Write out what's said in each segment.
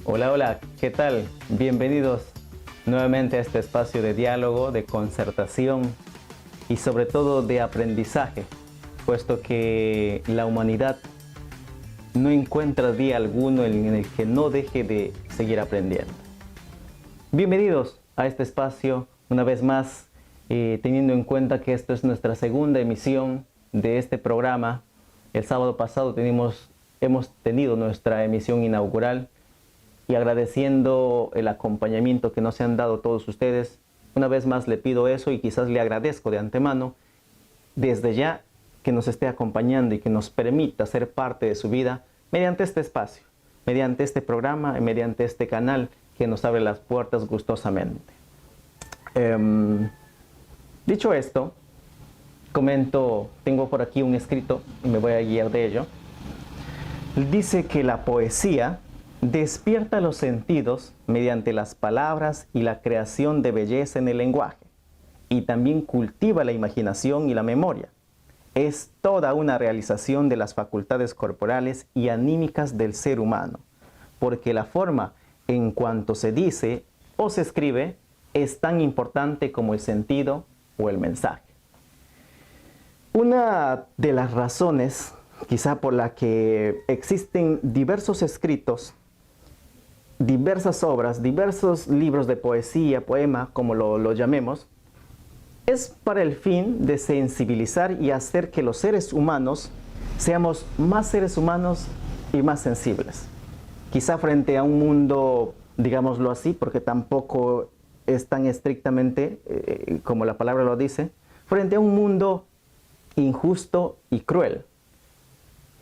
Hola, hola, ¿qué tal? Bienvenidos nuevamente a este espacio de diálogo, de concertación y sobre todo de aprendizaje, puesto que la humanidad no encuentra día alguno en el que no deje de seguir aprendiendo. Bienvenidos a este espacio, una vez más, teniendo en cuenta que esta es nuestra segunda emisión de este programa. El sábado pasado hemos tenido nuestra emisión inaugural y agradeciendo el acompañamiento que nos han dado todos ustedes, una vez más le pido eso y quizás le agradezco de antemano, desde ya, que nos esté acompañando y que nos permita ser parte de su vida mediante este espacio, mediante este programa y mediante este canal que nos abre las puertas gustosamente. Dicho esto, tengo por aquí un escrito y me voy a guiar de ello. Dice que la poesía despierta los sentidos mediante las palabras y la creación de belleza en el lenguaje, y también cultiva la imaginación y la memoria. Es toda una realización de las facultades corporales y anímicas del ser humano, porque la forma en cuanto se dice o se escribe es tan importante como el sentido o el mensaje. Una de las razones, quizá por la que existen diversos escritos, diversas obras, diversos libros de poesía, poema, como lo llamemos, es para el fin de sensibilizar y hacer que los seres humanos seamos más seres humanos y más sensibles. Quizá frente a un mundo, digámoslo así, porque tampoco es tan estrictamente como la palabra lo dice, frente a un mundo injusto y cruel,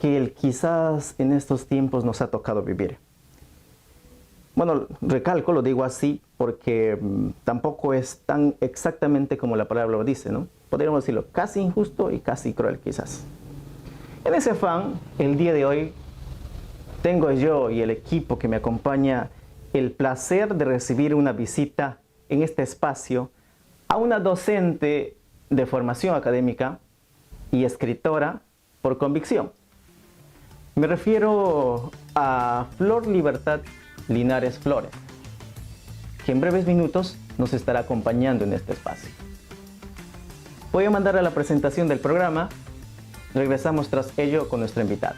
que quizás en estos tiempos nos ha tocado vivir. Bueno, recalco, lo digo así, porque tampoco es tan exactamente como la palabra lo dice, ¿no? Podríamos decirlo, casi injusto y casi cruel, quizás. En ese afán, el día de hoy, tengo yo y el equipo que me acompaña el placer de recibir una visita en este espacio a una docente de formación académica y escritora por convicción. Me refiero a Flor Libertad Linares Flores, que en breves minutos nos estará acompañando en este espacio. Voy a mandar a la presentación del programa. Regresamos tras ello con nuestra invitada.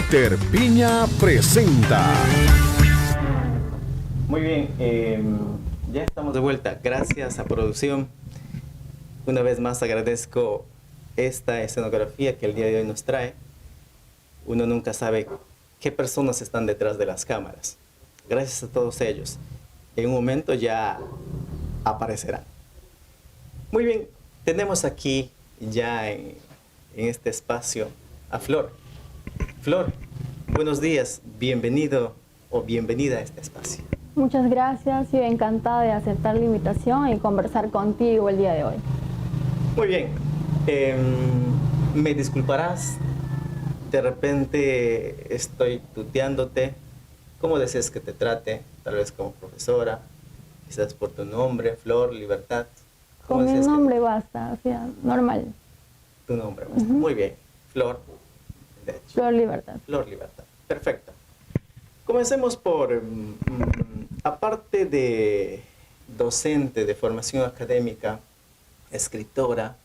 Peter Piña presenta. Muy bien, ya estamos de vuelta. Gracias a producción. Una vez más agradezco esta escenografía que el día de hoy nos trae. Uno nunca sabe qué personas están detrás de las cámaras. Gracias a todos ellos. En un momento ya aparecerán. Muy bien, tenemos aquí ya en este espacio a Flor. Flor, buenos días, bienvenido o bienvenida a este espacio. Muchas gracias y encantada de aceptar la invitación y conversar contigo el día de hoy. Muy bien. Me disculparás, de repente estoy tuteándote. ¿Cómo deseas que te trate? Tal vez como profesora, quizás por tu nombre, Flor, Libertad. ¿Cómo Con mi deseas nombre basta, o sea, normal. tu nombre basta? Muy bien. Flor, de hecho. Flor Libertad. Flor, Libertad. Perfecto. Comencemos por, aparte de docente de formación académica, escritora,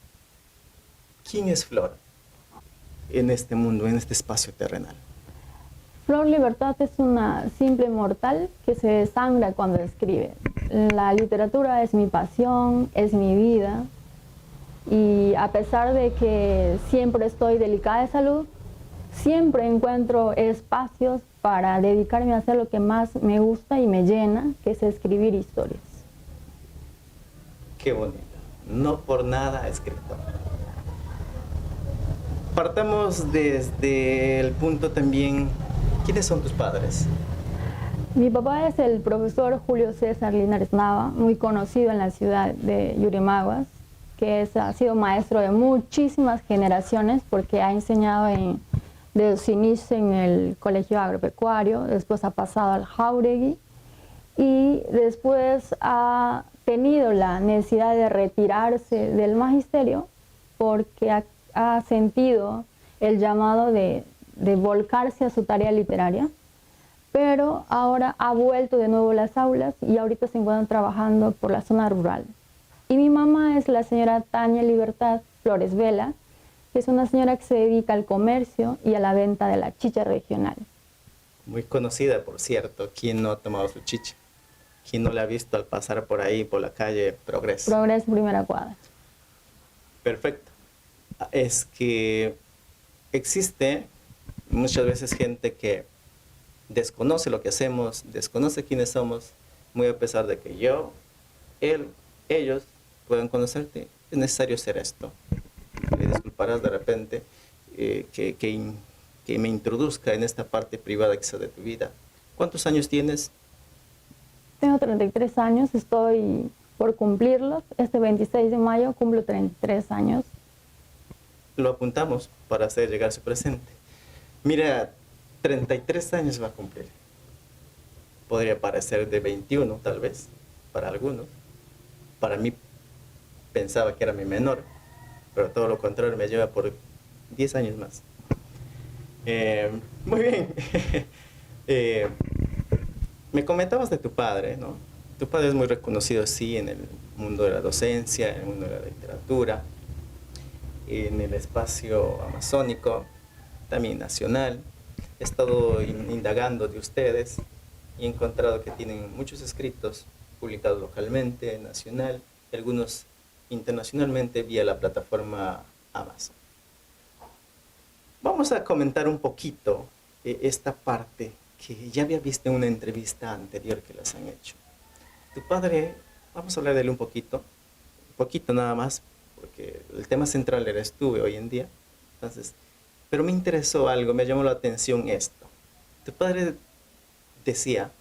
¿quién es Flor en este mundo, en este espacio terrenal? Flor Libertad es una simple mortal que se desangra cuando escribe. La literatura es mi pasión, es mi vida, y a pesar de que siempre estoy delicada de salud, siempre encuentro espacios para dedicarme a hacer lo que más me gusta y me llena, que es escribir historias. Qué bonito. No por nada escritor. Partamos desde el punto también, ¿quiénes son tus padres? Mi papá es el profesor Julio César Linares Nava, muy conocido en la ciudad de Yurimaguas, que ha sido maestro de muchísimas generaciones porque ha enseñado desde su inicio en el Colegio Agropecuario, después ha pasado al Jáuregui y después ha tenido la necesidad de retirarse del magisterio porque ha sentido el llamado de volcarse a su tarea literaria, pero ahora ha vuelto de nuevo a las aulas y ahorita se encuentran trabajando por la zona rural. Y mi mamá es la señora Tania Libertad Flores Vela, que es una señora que se dedica al comercio y a la venta de la chicha regional. Muy conocida, por cierto. ¿Quién no ha tomado su chicha? ¿Quién no la ha visto al pasar por ahí, por la calle Progreso? Progreso, primera cuadra. Perfecto. Es que existe muchas veces gente que desconoce lo que hacemos, desconoce quiénes somos, muy a pesar de que yo, él, ellos puedan conocerte, es necesario hacer esto. Me disculparás de repente que me introduzca en esta parte privada quizá de tu vida. ¿Cuántos años tienes? Tengo 33 años, estoy por cumplirlos. Este 26 de mayo cumplo 33 años. Lo apuntamos para hacer llegar su presente. Mira, 33 años va a cumplir. Podría parecer de 21 tal vez, para algunos. Para mí pensaba que era mi menor, pero todo lo contrario, me lleva por 10 años más. Muy bien. Me comentabas de tu padre, ¿no? Tu padre es muy reconocido, sí, en el mundo de la docencia, en el mundo de la literatura, en el espacio amazónico, también nacional. He estado indagando de ustedes y he encontrado que tienen muchos escritos publicados localmente, nacional, y algunos internacionalmente vía la plataforma Amazon. Vamos a comentar un poquito esta parte que ya había visto en una entrevista anterior que les han hecho. Tu padre, vamos a hablar de él un poquito nada más, porque el tema central eres tú hoy en día. Entonces, pero me interesó algo, me llamó la atención esto. Tu padre decía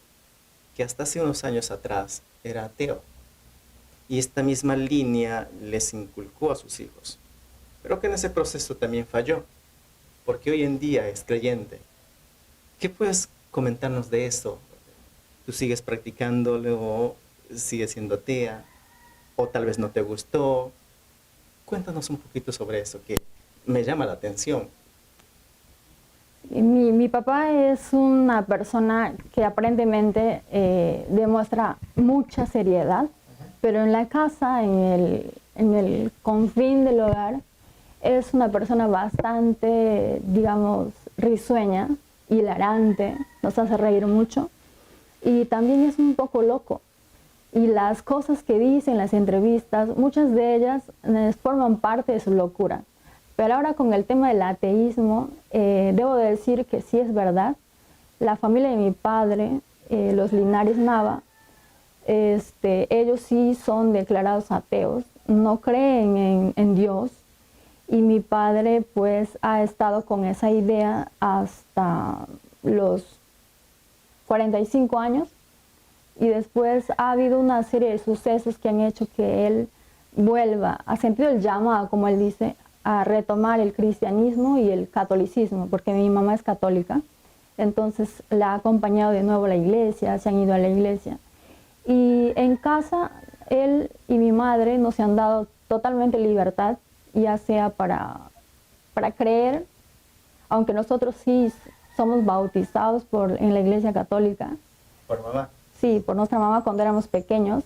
que hasta hace unos años atrás era ateo. Y esta misma línea les inculcó a sus hijos. Pero que en ese proceso también falló, porque hoy en día es creyente. ¿Qué puedes comentarnos de eso? ¿Tú sigues practicándolo o sigues siendo atea? ¿O tal vez no te gustó? Cuéntanos un poquito sobre eso, que me llama la atención. Mi papá es una persona que aparentemente demuestra mucha seriedad, pero en la casa, en el confín del hogar, es una persona bastante, digamos, risueña, hilarante, nos hace reír mucho y también es un poco loco. Y las cosas que dice en las entrevistas, muchas de ellas forman parte de su locura. Pero ahora con el tema del ateísmo, debo decir que sí es verdad. La familia de mi padre, los Linares Nava, ellos sí son declarados ateos, no creen en Dios. Y mi padre pues ha estado con esa idea hasta los 45 años. Y después ha habido una serie de sucesos que han hecho que él vuelva, ha sentido el llamado, como él dice, a retomar el cristianismo y el catolicismo, porque mi mamá es católica, entonces la ha acompañado de nuevo a la iglesia, se han ido a la iglesia. Y en casa, él y mi madre nos han dado totalmente libertad, ya sea para creer, aunque nosotros sí somos bautizados en la iglesia católica. ¿Por mamá? Sí, por nuestra mamá cuando éramos pequeños,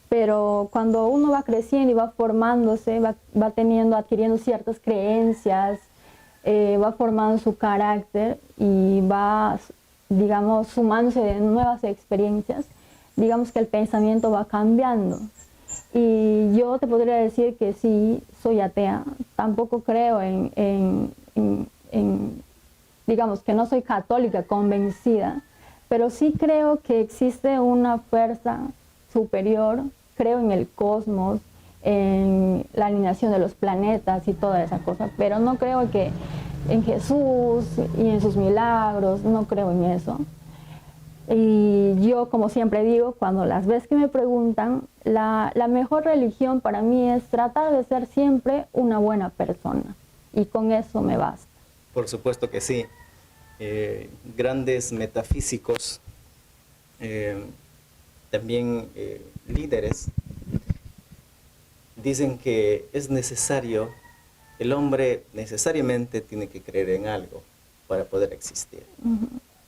pero cuando uno va creciendo y va formándose, va adquiriendo ciertas creencias, va formando su carácter y va, digamos, sumándose de nuevas experiencias, digamos que el pensamiento va cambiando. Y yo te podría decir que sí, soy atea, tampoco creo digamos que no soy católica convencida, pero sí creo que existe una fuerza superior, creo en el cosmos, en la alineación de los planetas y toda esa cosa, pero no creo que en Jesús y en sus milagros, no creo en eso. Y yo, como siempre digo, cuando las veces que me preguntan, la mejor religión para mí es tratar de ser siempre una buena persona, y con eso me basta. Por supuesto que sí. Grandes metafísicos, también líderes, dicen que es necesario, el hombre necesariamente tiene que creer en algo para poder existir.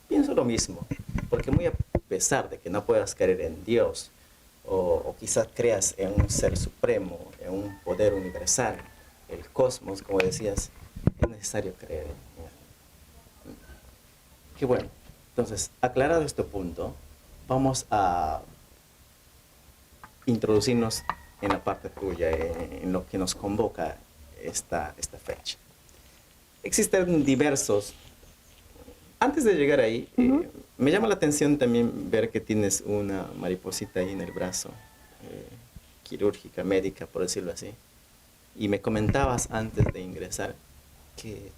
Pienso lo mismo, porque muy a pesar de que no puedas creer en Dios, o quizás creas en un ser supremo, en un poder universal, el cosmos, como decías, es necesario creer en algo. Qué bueno. Entonces, aclarado este punto, vamos a introducirnos en la parte tuya, en lo que nos convoca esta fecha. Existen diversos. Antes de llegar ahí, me llama la atención también ver que tienes una mariposita ahí en el brazo, quirúrgica, médica, por decirlo así. Y me comentabas antes de ingresar que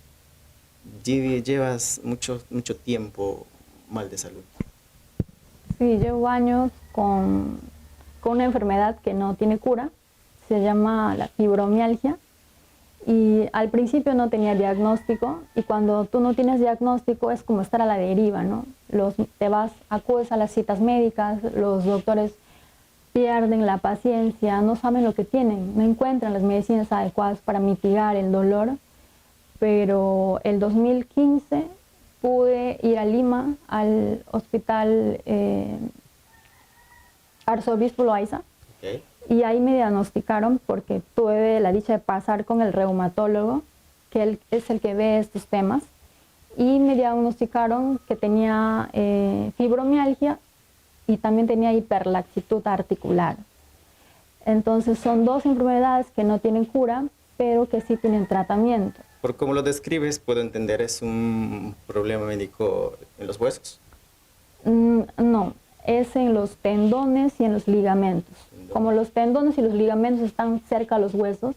llevas mucho tiempo mal de salud. Sí, llevo años con una enfermedad que no tiene cura, se llama la fibromialgia, y al principio no tenía diagnóstico, y cuando tú no tienes diagnóstico es como estar a la deriva, ¿no? Acudes a las citas médicas, los doctores pierden la paciencia, no saben lo que tienen, no encuentran las medicinas adecuadas para mitigar el dolor, pero el 2015 pude ir a Lima, al hospital Arzobispo Loaiza, Okay. y ahí me diagnosticaron porque tuve la dicha de pasar con el reumatólogo, que él es el que ve estos temas, y me diagnosticaron que tenía fibromialgia y también tenía hiperlaxitud articular. Entonces son dos enfermedades que no tienen cura, pero que sí tienen tratamiento. Por como lo describes, puedo entender, es un problema médico en los huesos. No, es en los tendones y en los ligamentos. Como los tendones y los ligamentos están cerca a los huesos,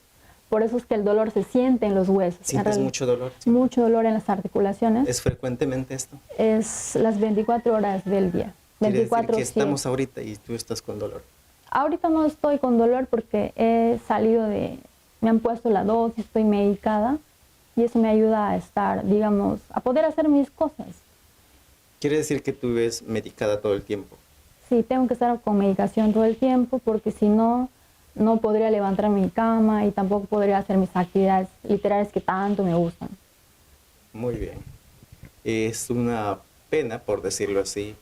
por eso es que el dolor se siente en los huesos. ¿Sientes mucho dolor? Sí. Mucho dolor en las articulaciones. ¿Es frecuentemente esto? Es las 24 horas del día. Quiere 24 decir que estamos ahorita y tú estás con dolor. Ahorita no estoy con dolor porque me han puesto la dosis, estoy medicada, y eso me ayuda a estar, digamos, a poder hacer mis cosas. ¿Quiere decir que tú ves medicada todo el tiempo? Sí, tengo que estar con medicación todo el tiempo porque si no, no podría levantar mi cama y tampoco podría hacer mis actividades literarias que tanto me gustan. Muy bien. Es una pena, por decirlo así,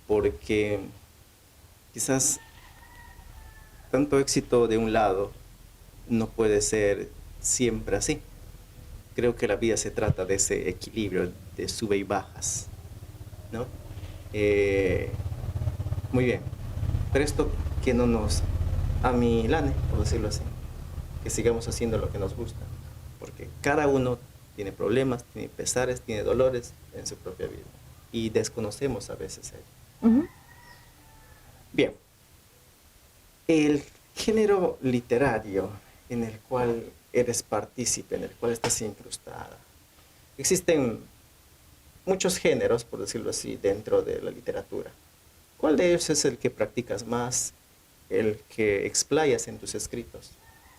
porque quizás tanto éxito de un lado no puede ser siempre así. Creo que la vida se trata de ese equilibrio, de sube y bajas, ¿no? Muy bien, pero esto que no nos amilane, por decirlo así, que sigamos haciendo lo que nos gusta, porque cada uno tiene problemas, tiene pesares, tiene dolores en su propia vida y desconocemos a veces ello. Bien, el género literario en el cual eres partícipe, en el cual estás incrustada, existen muchos géneros, por decirlo así, dentro de la literatura. ¿Cuál de ellos es el que practicas más, el que explayas en tus escritos?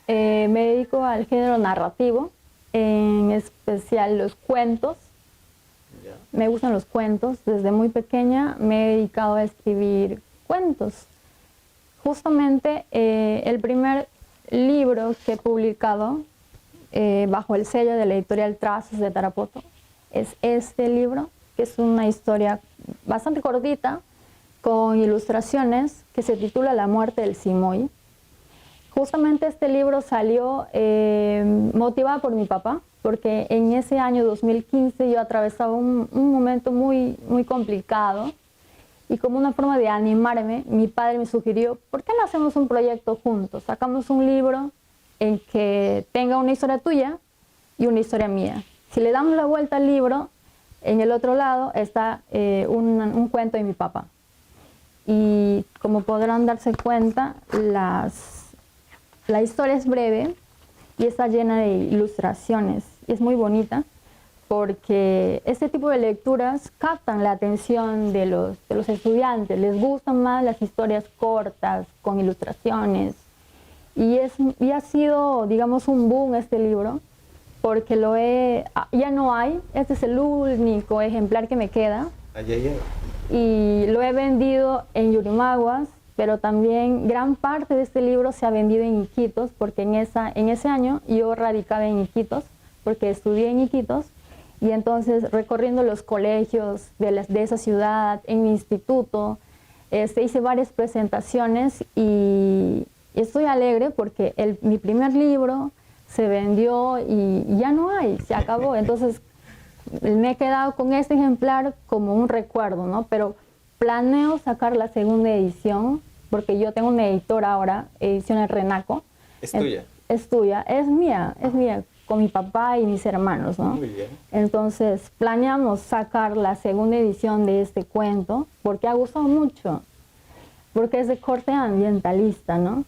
Me dedico al género narrativo, en especial los cuentos. Ya. Me gustan los cuentos. Desde muy pequeña me he dedicado a escribir cuentos. Justamente el primer libro que he publicado bajo el sello de la editorial Trazos de Tarapoto es este libro, que es una historia bastante cortita, con ilustraciones, que se titula La muerte del Simoy. Justamente este libro salió motivado por mi papá, porque en ese año 2015 yo atravesaba un momento muy complicado, y como una forma de animarme, mi padre me sugirió, ¿por qué no hacemos un proyecto juntos? Sacamos un libro en que tenga una historia tuya y una historia mía. Si le damos la vuelta al libro, en el otro lado está un cuento de mi papá. Y como podrán darse cuenta, la historia es breve y está llena de ilustraciones. Y es muy bonita porque este tipo de lecturas captan la atención de los estudiantes. Les gustan más las historias cortas, con ilustraciones. Y ha sido, digamos, un boom este libro, porque ya no hay. Este es el único ejemplar que me queda. Ay, ay, ay. Y lo he vendido en Yurimaguas, pero también gran parte de este libro se ha vendido en Iquitos, porque en ese año yo radicaba en Iquitos, porque estudié en Iquitos, y entonces recorriendo los colegios de esa ciudad, en mi instituto, hice varias presentaciones y estoy alegre porque mi primer libro se vendió y ya no hay, se acabó. Entonces me he quedado con este ejemplar como un recuerdo, ¿no? Pero planeo sacar la segunda edición, porque yo tengo una editora ahora, Ediciones Renaco. ¿Es tuya? Es tuya, es mía, con mi papá y mis hermanos, ¿no? Muy bien. Entonces planeamos sacar la segunda edición de este cuento, porque ha gustado mucho, porque es de corte ambientalista, ¿no?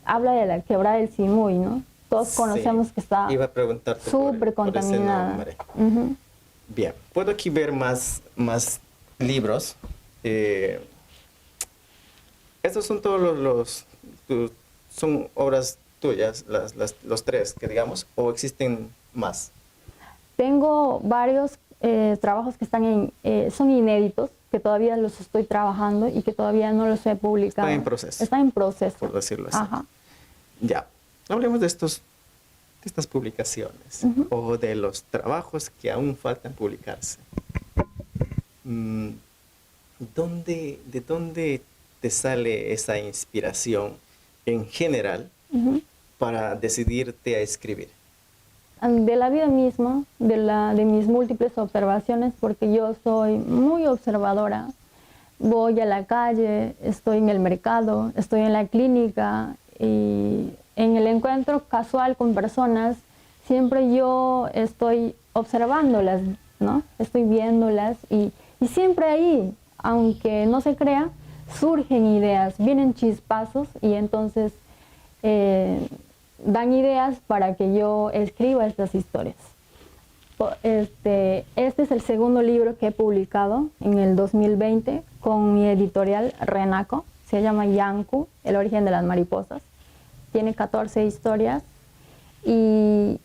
Habla de la quebrada del Simoy, ¿no? Todos conocemos que está Iba a preguntarte súper por ese contaminada. nombre. Ujú. Bien, puedo aquí ver más libros. Estos son todos son obras tuyas, los tres que digamos, o existen más. Tengo varios trabajos que son inéditos, que todavía los estoy trabajando y que todavía no los he publicado. Está en proceso. Está en proceso. Por decirlo así. Ajá. Ya, hablemos de estas publicaciones o de los trabajos que aún faltan publicarse. ¿De dónde te sale esa inspiración en general para decidirte a escribir? De la vida misma, de mis múltiples observaciones, porque yo soy muy observadora. Voy a la calle, estoy en el mercado, estoy en la clínica, y en el encuentro casual con personas, siempre yo estoy observándolas, ¿no? Estoy viéndolas y siempre ahí, aunque no se crea, surgen ideas, vienen chispazos y entonces dan ideas para que yo escriba estas historias. Este es el segundo libro que he publicado en el 2020 con mi editorial Renaco. Se llama Yanku, el origen de las mariposas. Tiene 14 historias y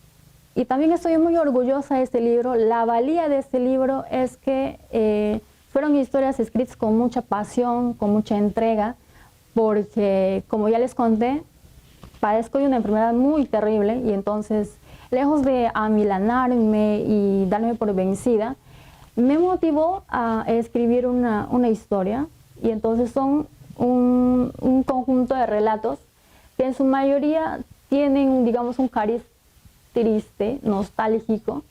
también estoy muy orgullosa de este libro. La valía de este libro es que fueron historias escritas con mucha pasión, con mucha entrega, porque como ya les conté, padezco de una enfermedad muy terrible y entonces, lejos de amilanarme y darme por vencida, me motivó a escribir una historia, y entonces son un conjunto de relatos que en su mayoría tienen, digamos, un cariz triste, nostálgico,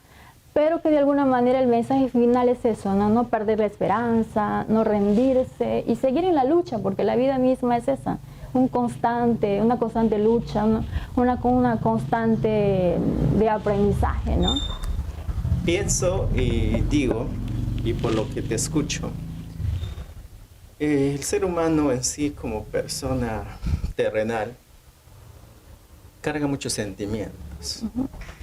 pero que de alguna manera el mensaje final es eso, no perder la esperanza, no rendirse y seguir en la lucha, porque la vida misma es esa, una constante lucha, una constante de aprendizaje, ¿no? Pienso y digo, y por lo que te escucho, el ser humano en sí como persona terrenal carga muchos sentimientos,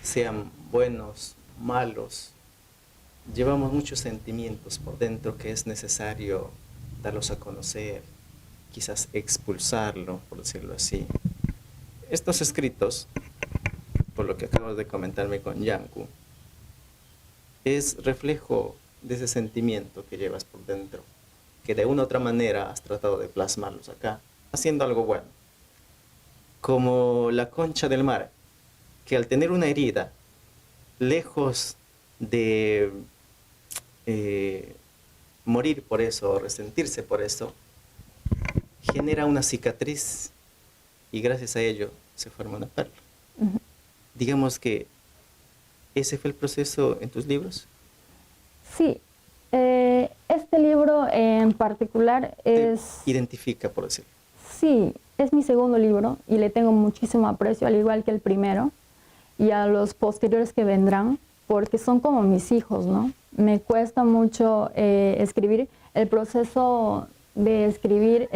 sean buenos, malos. Llevamos muchos sentimientos por dentro que es necesario darlos a conocer, quizás expulsarlo, por decirlo así. Estos escritos, por lo que acabas de comentarme con Yanku, es reflejo de ese sentimiento que llevas por dentro, que de una u otra manera has tratado de plasmarlos acá, haciendo algo bueno. Como la concha del mar, que al tener una herida, lejos de morir por eso o resentirse por eso, genera una cicatriz y gracias a ello se forma una perla. Ujú. Digamos que ese fue el proceso en tus libros. Sí, este libro en particular es... Te identifica, por decirlo. Sí, es mi segundo libro y le tengo muchísimo aprecio, al igual que el primero y a los posteriores que vendrán, porque son como mis hijos, ¿no? Me cuesta mucho escribir. El proceso de escribir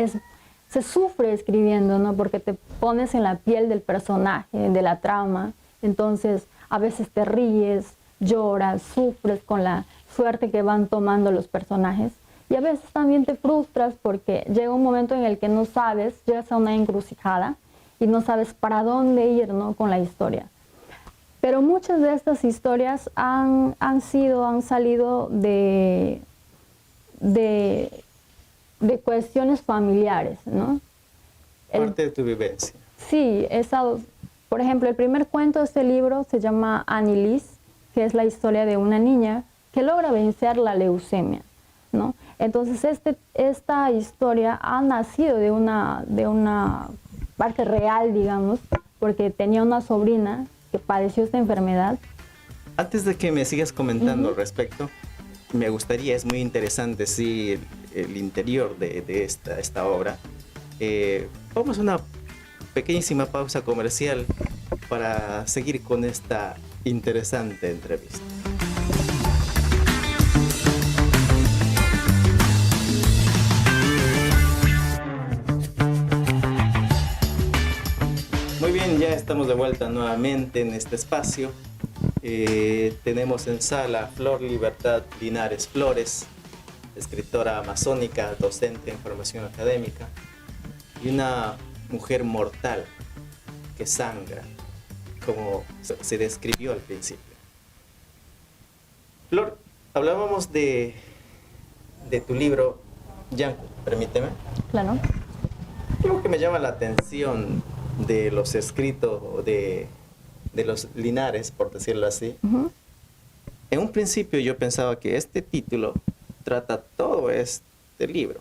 se sufre escribiendo, ¿no? Porque te pones en la piel del personaje, de la trama. Entonces, a veces te ríes, lloras, sufres con la suerte que van tomando los personajes. Y a veces también te frustras porque llega un momento en el que no sabes, llegas a una encrucijada y no sabes para dónde ir, ¿no? Con la historia. Pero muchas de estas historias han salido de cuestiones familiares, ¿no? Parte de tu vivencia. Sí, por ejemplo, el primer cuento de este libro se llama Annelies, que es la historia de una niña que logra vencer la leucemia, ¿no? Entonces, esta historia ha nacido de una parte real, digamos, porque tenía una sobrina que padeció esta enfermedad. Antes de que me sigas comentando al respecto, me gustaría, es muy interesante, sí, el interior de esta obra. Vamos a una pequeñísima pausa comercial para seguir con esta interesante entrevista. Muy bien, ya estamos de vuelta nuevamente en este espacio. Tenemos en sala a Flor Libertad Linares Flores, escritora amazónica, docente en formación académica, y una mujer mortal que sangra, como se describió al principio. Flor, hablábamos de tu libro, Yanku, permíteme. Claro. Algo que me llama la atención de los escritos de los Linares, por decirlo así. Uh-huh. En un principio yo pensaba que este título trata todo este libro,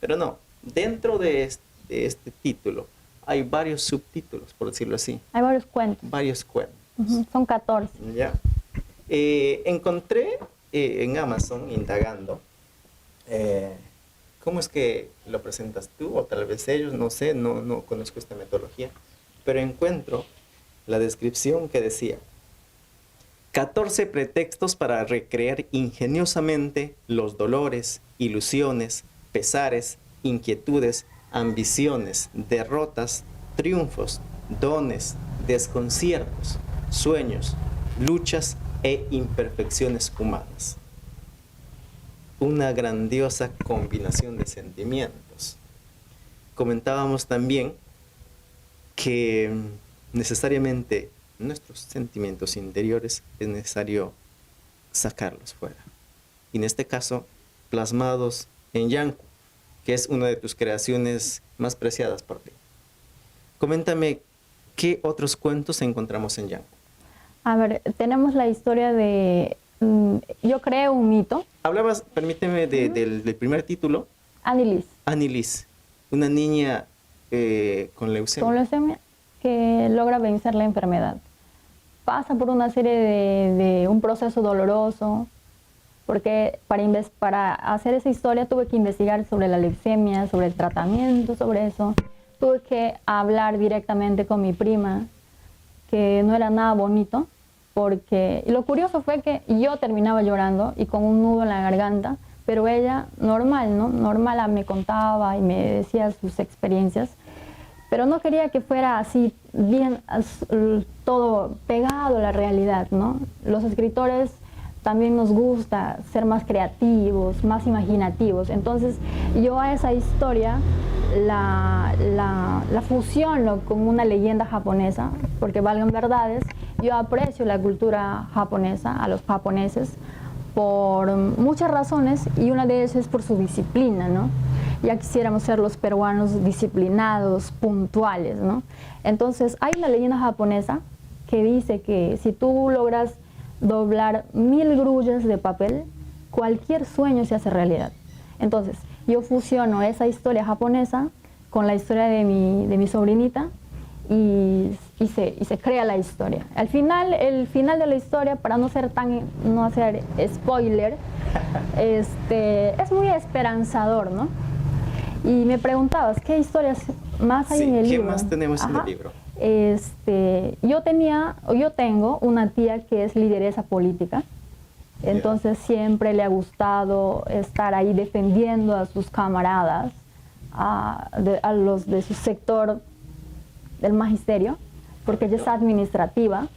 pero no. Dentro de este título hay varios subtítulos, por decirlo así. Hay varios cuentos. Varios cuentos. Uh-huh. Son 14. Ya. Encontré en Amazon, indagando, ¿cómo es que lo presentas tú? O tal vez ellos, no sé, no conozco esta metodología, pero encuentro la descripción que decía: 14 pretextos para recrear ingeniosamente los dolores, ilusiones, pesares, inquietudes, ambiciones, derrotas, triunfos, dones, desconciertos, sueños, luchas e imperfecciones humanas. Una grandiosa combinación de sentimientos. Comentábamos también que necesariamente nuestros sentimientos interiores es necesario sacarlos fuera. Y en este caso, plasmados en Yanku, que es una de tus creaciones más preciadas por ti. Coméntame, ¿qué otros cuentos encontramos en Yanku? A ver, tenemos la historia de... yo creé un mito. Hablabas, permíteme, del primer título. Annelies. Annelies, una niña con leucemia. Con leucemia que logra vencer la enfermedad. Pasa por una serie de un proceso doloroso, porque para hacer esa historia tuve que investigar sobre la leucemia, sobre el tratamiento, sobre eso. Tuve que hablar directamente con mi prima, que no era nada bonito, porque... Y lo curioso fue que yo terminaba llorando y con un nudo en la garganta, pero ella normal, ¿no? Normal me contaba y me decía sus experiencias, pero no quería que fuera así, bien, todo pegado a la realidad, ¿no? Los escritores también nos gusta ser más creativos, más imaginativos. Entonces, yo a esa historia la fusiono con una leyenda japonesa, porque valgan verdades, yo aprecio la cultura japonesa, a los japoneses, por muchas razones, y una de ellas es por su disciplina, ¿no? Ya quisiéramos ser los peruanos disciplinados, puntuales, ¿no? Entonces, hay una leyenda japonesa que dice que si tú logras doblar 1000 grullas de papel, cualquier sueño se hace realidad. Entonces, yo fusiono esa historia japonesa con la historia de mi sobrinita y se crea la historia. Al final, el final de la historia, para no hacer spoiler, es muy esperanzador, ¿no? Y me preguntabas, ¿qué historias más hay en el libro? ¿Qué más tenemos en el libro? Yo tengo una tía que es lideresa política, entonces siempre le ha gustado estar ahí defendiendo a sus camaradas, a los de su sector del magisterio, porque ella es administrativa.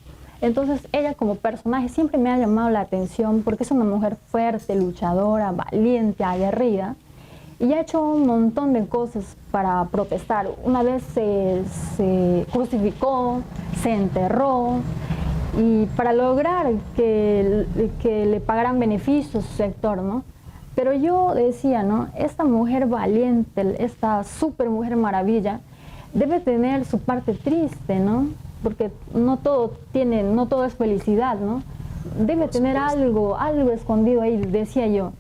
Entonces ella como personaje siempre me ha llamado la atención porque es una mujer fuerte, luchadora, valiente, aguerrida, y ha hecho un montón de cosas para protestar. Una vez se crucificó, se enterró, y para lograr que le pagaran beneficios a su sector, ¿no? Pero yo decía, ¿no? Esta mujer valiente, esta super mujer maravilla, debe tener su parte triste, ¿no? Porque no todo es felicidad, ¿no? Debe tener algo escondido ahí, decía yo.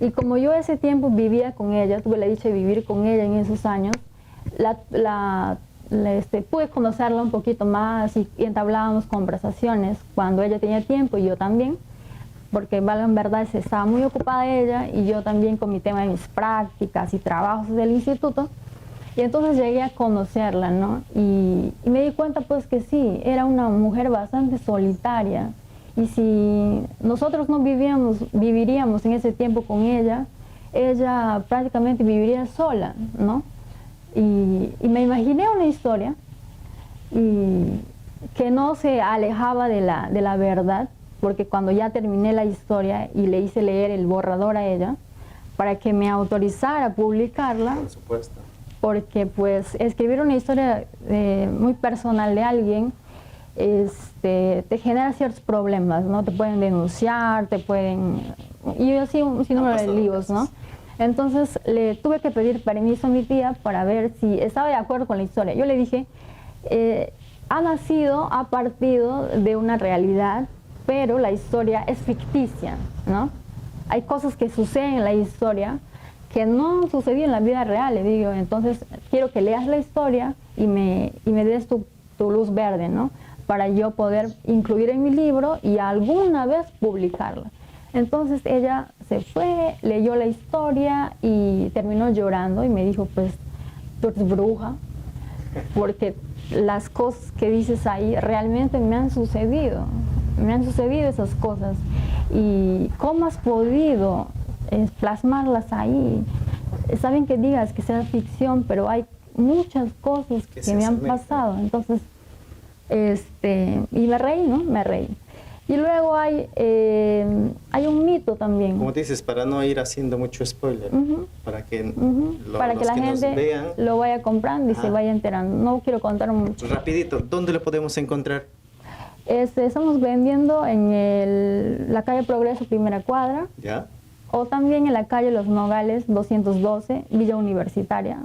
Y como yo ese tiempo vivía con ella, tuve la dicha de vivir con ella en esos años, pude conocerla un poquito más y entablábamos conversaciones cuando ella tenía tiempo y yo también, porque en verdad estaba muy ocupada ella y yo también con mi tema de mis prácticas y trabajos del instituto. Y entonces llegué a conocerla, ¿no? Y me di cuenta pues que sí, era una mujer bastante solitaria. Y si nosotros no viviríamos en ese tiempo con ella, ella prácticamente viviría sola, ¿no? Y me imaginé una historia que no se alejaba de la verdad, porque cuando ya terminé la historia y le hice leer el borrador a ella, para que me autorizara a publicarla. Por supuesto. Porque pues escribir una historia muy personal de alguien te genera ciertos problemas, ¿no? Te pueden denunciar, y así un sinnúmero de líos, ¿no? Entonces le tuve que pedir permiso a mi tía para ver si estaba de acuerdo con la historia. Yo le dije, ha partido de una realidad, pero la historia es ficticia, ¿no? Hay cosas que suceden en la historia que no sucedió en la vida real, le digo. Entonces quiero que leas la historia y me des tu luz verde, ¿no? Para yo poder incluir en mi libro y alguna vez publicarla. Entonces ella se fue, leyó la historia y terminó llorando y me dijo, pues, tú eres bruja, porque las cosas que dices ahí realmente me han sucedido esas cosas. ¿Y cómo has podido plasmarlas ahí? Está bien que digas que sea ficción, pero hay muchas cosas que me han pasado. Entonces, y me reí, ¿no? Me reí. Y luego hay un mito también. Como dices, para no ir haciendo mucho spoiler, para que, para que la gente vean, lo vaya comprando y se vaya enterando. No quiero contar mucho. Rapidito, ¿dónde lo podemos encontrar? Estamos vendiendo en la calle Progreso, primera cuadra. ¿Ya? O también en la calle Los Nogales, 212, Villa Universitaria.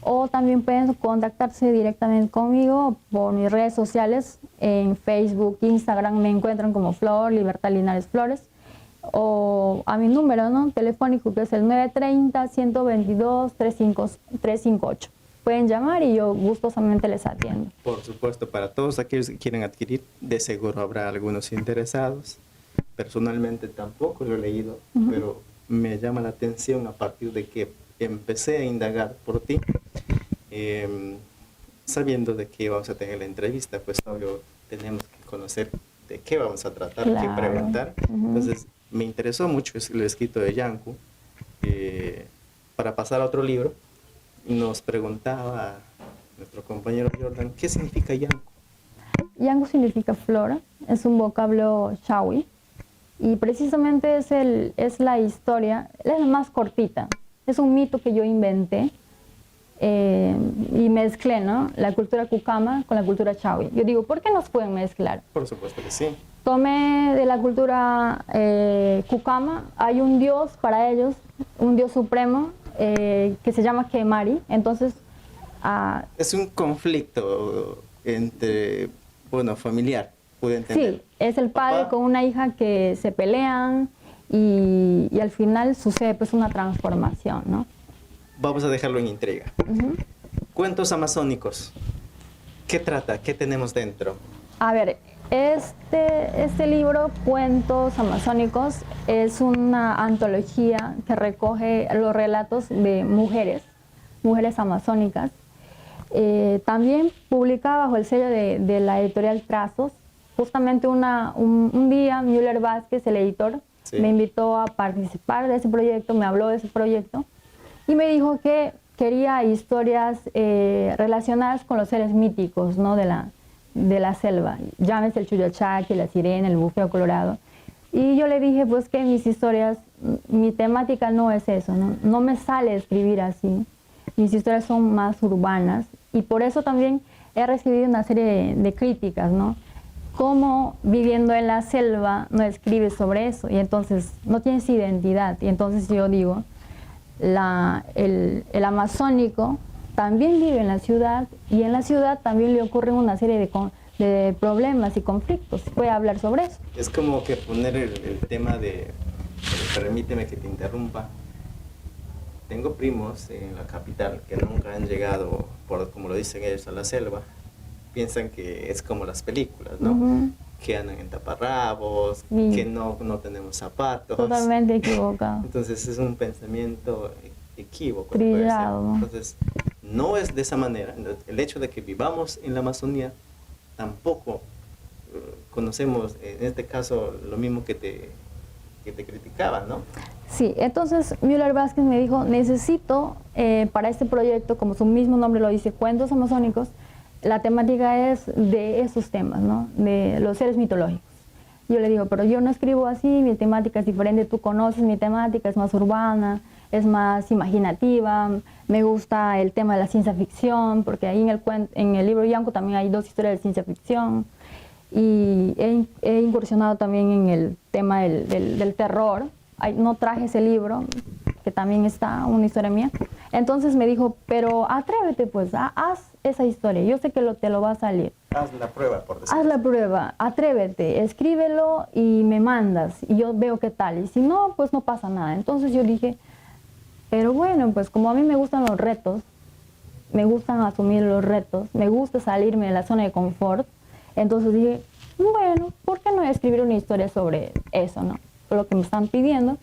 O también pueden contactarse directamente conmigo por mis redes sociales. En Facebook, Instagram me encuentran como Flor, Libertad Linares Flores. O a mi número, ¿no?, telefónico, que es el 930-122-358. Pueden llamar y yo gustosamente les atiendo. Por supuesto, para todos aquellos que quieren adquirir, de seguro habrá algunos interesados. Personalmente tampoco lo he leído, pero me llama la atención a partir de que empecé a indagar por ti, sabiendo de que vamos a tener la entrevista, pues obvio tenemos que conocer de qué vamos a tratar, qué preguntar. Entonces me interesó mucho lo escrito de Yanku. Para pasar a otro libro, nos preguntaba nuestro compañero Jordan, ¿qué significa Yanku? Yanku significa flor, es un vocablo chawi. Y precisamente es la historia, es la más cortita. Es un mito que yo inventé y mezclé, ¿no?, la cultura Cucama con la cultura Chaui. Yo digo, ¿por qué no se pueden mezclar? Por supuesto que sí. Tomé de la cultura Cucama, hay un dios para ellos, un dios supremo que se llama Kemari. Entonces, es un conflicto entre, bueno, familiar, pude entender. Sí, es el padre con una hija que se pelean y al final sucede pues una transformación, ¿no? Vamos a dejarlo en intriga. Cuentos amazónicos. ¿Qué trata? ¿Qué tenemos dentro? A ver, este libro, Cuentos Amazónicos, es una antología que recoge los relatos de mujeres amazónicas. También publica bajo el sello de la editorial Trazos. Justamente un día Müller Vázquez, el editor, sí, me invitó a participar de ese proyecto, me habló de ese proyecto y me dijo que quería historias relacionadas con los seres míticos, ¿no?, de la selva. Llámese el Chuyochaki, la sirena, el bufeo colorado. Y yo le dije pues que mis historias, mi temática no es eso, no me sale escribir así. Mis historias son más urbanas y por eso también he recibido una serie de críticas, ¿no? Cómo viviendo en la selva no escribes sobre eso y entonces no tienes identidad. Y entonces yo digo, el amazónico también vive en la ciudad y en la ciudad también le ocurren una serie de problemas y conflictos. Puede hablar sobre eso. Es como que poner el tema permíteme que te interrumpa. Tengo primos en la capital que nunca han llegado, como lo dicen ellos, a la selva. Piensan que es como las películas, ¿no? Que andan en taparrabos, sí, que no tenemos zapatos. Totalmente equivocado. Entonces es un pensamiento equívoco. Trillado, ¿no? Entonces no es de esa manera. El hecho de que vivamos en la Amazonía tampoco conocemos, en este caso, lo mismo que te criticaba, ¿no? Sí, entonces Müller Vázquez me dijo, necesito para este proyecto, como su mismo nombre lo dice, Cuentos Amazónicos, la temática es de esos temas, ¿no?, de los seres mitológicos. Yo le digo, pero yo no escribo así, mi temática es diferente, tú conoces mi temática, es más urbana, es más imaginativa, me gusta el tema de la ciencia ficción, porque ahí en el libro Yanco también hay 2 historias de ciencia ficción, y he incursionado también en el tema del terror. No traje ese libro, que también está una historia mía. Entonces me dijo, pero atrévete pues, haz esa historia, yo sé que te lo va a salir. Haz la prueba, por decirlo. Haz la prueba, atrévete, escríbelo y me mandas, y yo veo qué tal. Y si no, pues no pasa nada. Entonces yo dije, pero bueno, pues como a mí me gustan los retos, me gustan asumir los retos, me gusta salirme de la zona de confort, entonces dije, bueno, ¿por qué no escribir una historia sobre eso, no? Lo que me están pidiendo.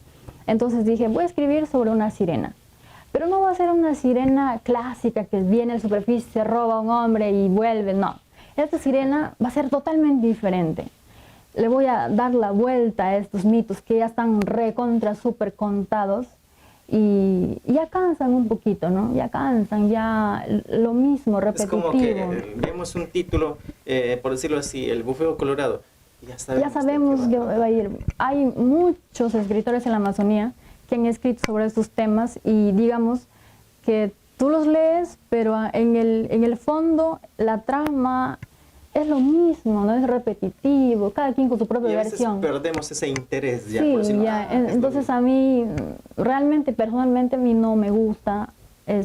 Entonces dije, voy a escribir sobre una sirena. Pero no va a ser una sirena clásica que viene a la superficie, se roba a un hombre y vuelve, no. Esta sirena va a ser totalmente diferente. Le voy a dar la vuelta a estos mitos que ya están recontra súper contados y ya cansan un poquito, ¿no? Ya cansan, ya lo mismo, repetitivo. Es como que vemos un título, por decirlo así, el bufeo colorado. Ya sabemos que va a ir. Hay muchos escritores en la Amazonía que han escrito sobre estos temas y digamos que tú los lees, pero en el fondo la trama es lo mismo, no es repetitivo, cada quien con su propia versión. Perdemos ese interés ya. Sí, por decirlo, ya. Entonces a mí, realmente, personalmente, a mí no me gusta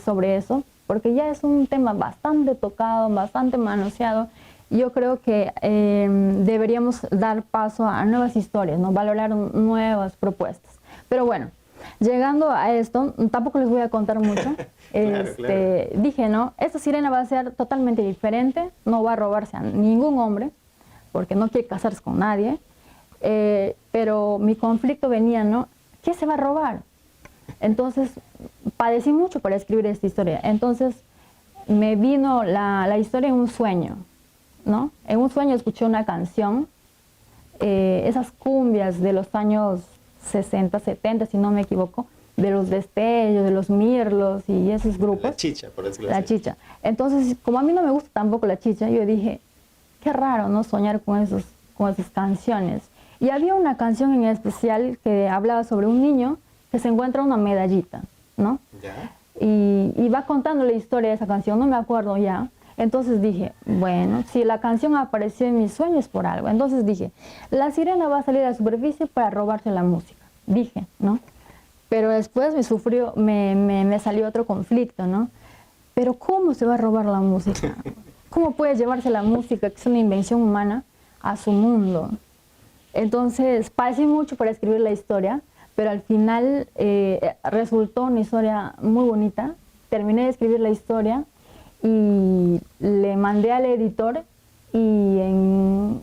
sobre eso, porque ya es un tema bastante tocado, bastante manoseado. Yo creo que deberíamos dar paso a nuevas historias, ¿no? Valorar nuevas propuestas. Pero bueno, llegando a esto, tampoco les voy a contar mucho. Claro. Dije, ¿no? Esta sirena va a ser totalmente diferente, no va a robarse a ningún hombre, porque no quiere casarse con nadie. Pero mi conflicto venía, ¿no? ¿Qué se va a robar? Entonces, padecí mucho para escribir esta historia. Entonces, me vino la historia en un sueño, ¿no? En un sueño escuché una canción, esas cumbias de los años 60, 70, si no me equivoco, de los Destellos, de los Mirlos y esos grupos. La chicha, por decirlo así. La chicha. Entonces, como a mí no me gusta tampoco la chicha, yo dije, qué raro, ¿no? Soñar con esas canciones. Y había una canción en especial que hablaba sobre un niño que se encuentra una medallita, ¿no? ¿Ya? y va contando la historia de esa canción, no me acuerdo ya. Entonces dije, bueno, si la canción apareció en mis sueños por algo. Entonces dije, la sirena va a salir a la superficie para robarse la música. Dije, ¿no? Pero después me salió otro conflicto, ¿no? Pero ¿cómo se va a robar la música? ¿Cómo puede llevarse la música, que es una invención humana, a su mundo? Entonces, pasé mucho para escribir la historia, pero al final resultó una historia muy bonita. Terminé de escribir la historia y le mandé al editor y en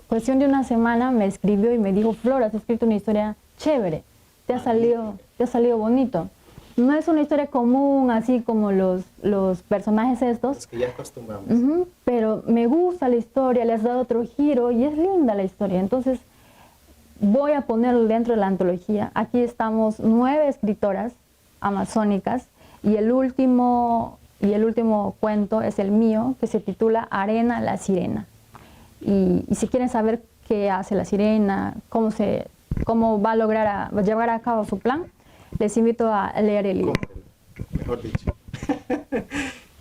cuestión de una semana me escribió y me dijo, Flor, has escrito una historia chévere, te ha salido bonito. No es una historia común, así como los personajes estos. Los que ya acostumbramos. Pero me gusta la historia, le has dado otro giro y es linda la historia. Entonces voy a ponerlo dentro de la antología. Aquí estamos 9 escritoras amazónicas y el último cuento es el mío, que se titula Arena la Sirena. Y si quieren saber qué hace la sirena, cómo va a lograr llevar a cabo su plan, les invito a leer el libro. Mejor dicho.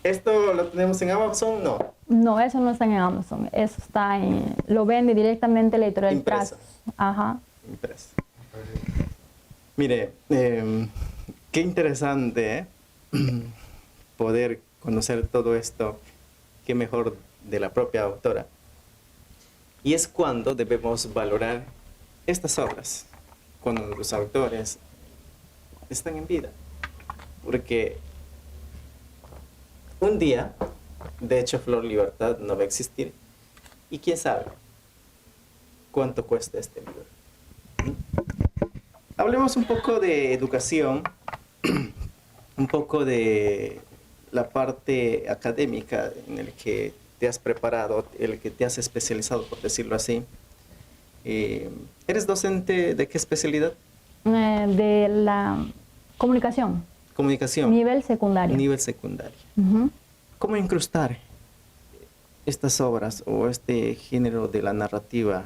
¿Esto lo tenemos en Amazon? No. No, eso no está en Amazon. Eso está lo vende directamente la editorial Impreso. Trazos. Ajá. Impreso. Mire, qué interesante, poder conocer todo esto. Qué mejor de la propia autora. Y es cuando debemos valorar estas obras, cuando los autores están en vida, porque un día, de hecho, Flor Libertad no va a existir, y quién sabe cuánto cuesta este libro. Hablemos un poco de educación, un poco de la parte académica en el que te has preparado, en el que te has especializado, por decirlo así. ¿Eres docente de qué especialidad? De la comunicación. Comunicación. Nivel secundario. Nivel secundario. ¿Cómo incrustar estas obras o este género de la narrativa,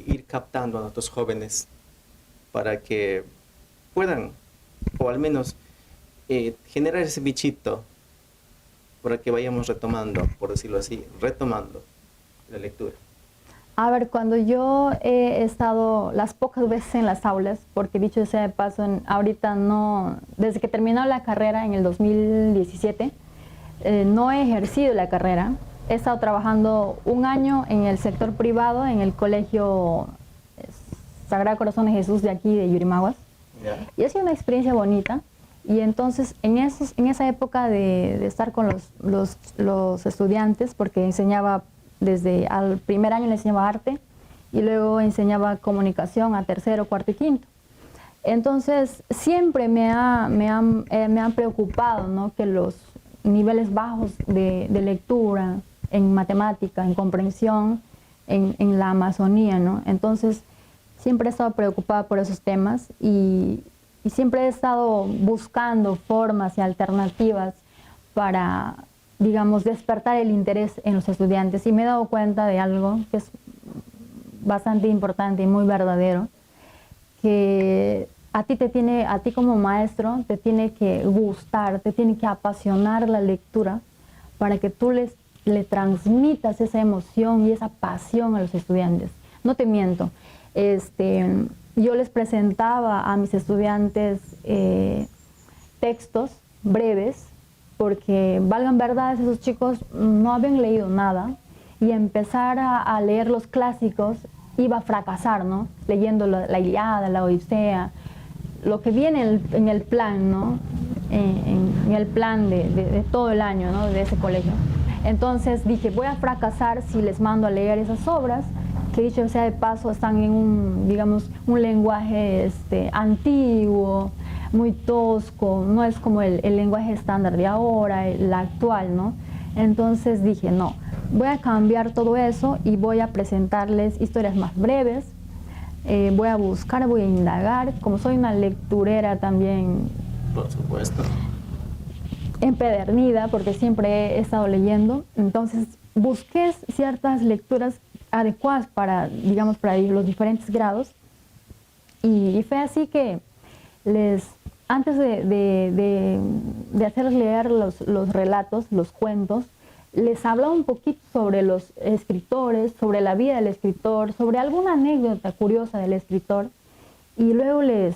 ir captando a nuestros jóvenes para que puedan, o al menos generar ese bichito para que vayamos retomando, por decirlo así, retomando la lectura? A ver, cuando yo he estado las pocas veces en las aulas, porque dicho sea de paso, ahorita no, desde que terminó la carrera en el 2017, no he ejercido la carrera. He estado trabajando un año en el sector privado, en el colegio Sagrado Corazón de Jesús de aquí, de Yurimaguas. Yeah. Y ha sido una experiencia bonita. Y entonces, en esa época de estar con los estudiantes, porque enseñaba desde al primer año, le enseñaba arte y luego enseñaba comunicación a tercero, cuarto y quinto. Entonces, siempre me han preocupado, ¿no?, que los niveles bajos de lectura, en matemática, en comprensión, en la Amazonía, ¿no? Entonces, siempre he estado preocupada por esos temas y siempre he estado buscando formas y alternativas para, digamos, despertar el interés en los estudiantes. Y me he dado cuenta de algo que es bastante importante y muy verdadero, que a ti como maestro te tiene que gustar, te tiene que apasionar la lectura para que tú le transmitas esa emoción y esa pasión a los estudiantes. No te miento, yo les presentaba a mis estudiantes textos breves, porque valgan verdades, esos chicos no habían leído nada y empezar a leer los clásicos iba a fracasar, ¿no? Leyendo la Ilíada, la Odisea, lo que viene en el plan, ¿no? En el plan de todo el año, ¿no?, de ese colegio. Entonces dije, voy a fracasar si les mando a leer esas obras, que dicho sea de paso están en un lenguaje antiguo, muy tosco, no es como el lenguaje estándar de ahora, el actual, ¿no? Entonces dije, no, voy a cambiar todo eso y voy a presentarles historias más breves, voy a buscar, voy a indagar, como soy una lecturera también. Por supuesto. Empedernida, porque siempre he estado leyendo, entonces busqué ciertas lecturas adecuadas para los diferentes grados y fue así que les antes de hacerles leer los relatos, los cuentos, les hablaba un poquito sobre los escritores, sobre la vida del escritor, sobre alguna anécdota curiosa del escritor, y luego les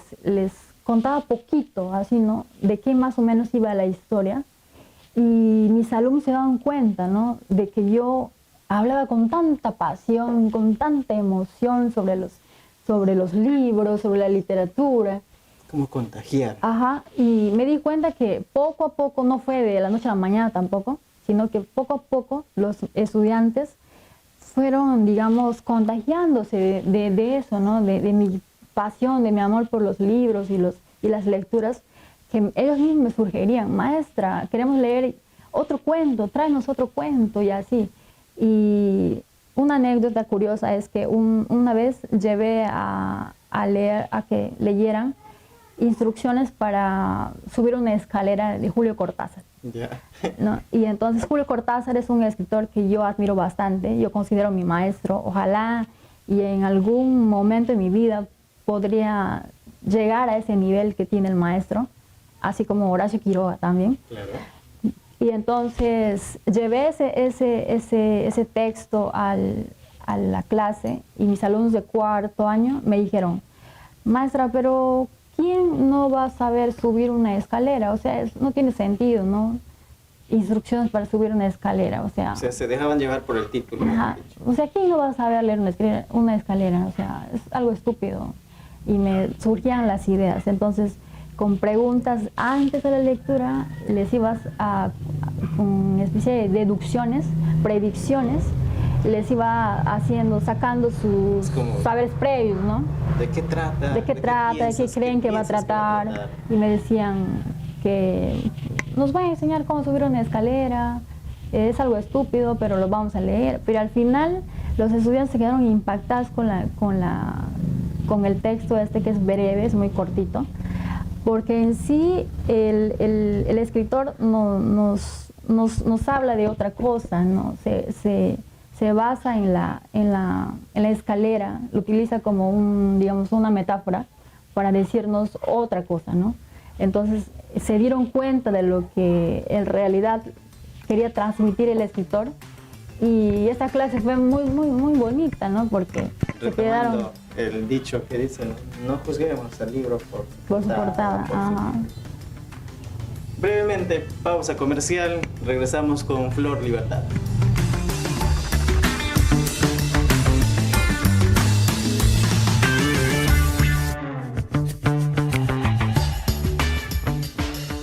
contaba poquito, así, ¿no?, de qué más o menos iba la historia, y mis alumnos se daban cuenta, ¿no?, de que yo hablaba con tanta pasión, con tanta emoción sobre los libros, sobre la literatura. Como contagiar. Ajá, y me di cuenta que poco a poco, no fue de la noche a la mañana tampoco, sino que poco a poco los estudiantes fueron, digamos, contagiándose de eso, ¿no?, de mi pasión, de mi amor por los libros y las lecturas, que ellos mismos me sugerían: maestra, queremos leer otro cuento, tráenos otro cuento, y así. Y una anécdota curiosa es que una vez llevé a que leyeran instrucciones para subir una escalera de Julio Cortázar. Yeah. ¿No? Y entonces Julio Cortázar es un escritor que yo admiro bastante, yo considero mi maestro. Ojalá y en algún momento de mi vida podría llegar a ese nivel que tiene el maestro, así como Horacio Quiroga también. Claro. Y entonces llevé ese texto a la clase, y mis alumnos de cuarto año me dijeron: maestra, pero ¿quién no va a saber subir una escalera? O sea, no tiene sentido, ¿no? Instrucciones para subir una escalera, o sea, Se dejaban llevar por el título. ajá, o sea, ¿quién no va a saber leer una escalera? O sea, es algo estúpido. Y me surgían las ideas. Entonces, con preguntas antes de la lectura, les ibas con una especie de deducciones, predicciones, les iba sacando sus saberes previos, ¿no? ¿De qué trata? ¿De qué trata? ¿De qué creen que va a tratar? Y me decían que nos van a enseñar cómo subir una escalera, es algo estúpido, pero lo vamos a leer. Pero al final los estudiantes se quedaron impactados con el texto este, que es breve, es muy cortito, porque en sí el escritor nos habla de otra cosa, ¿no? Se basa en la escalera, lo utiliza como digamos, una metáfora para decirnos otra cosa, ¿no? Entonces se dieron cuenta de lo que en realidad quería transmitir el escritor, y esta clase fue muy, muy, muy bonita, ¿no? Porque se quedaron... el dicho que dice: no juzguemos al libro por su portada. Ajá. Brevemente, pausa comercial, regresamos con Flor Libertad.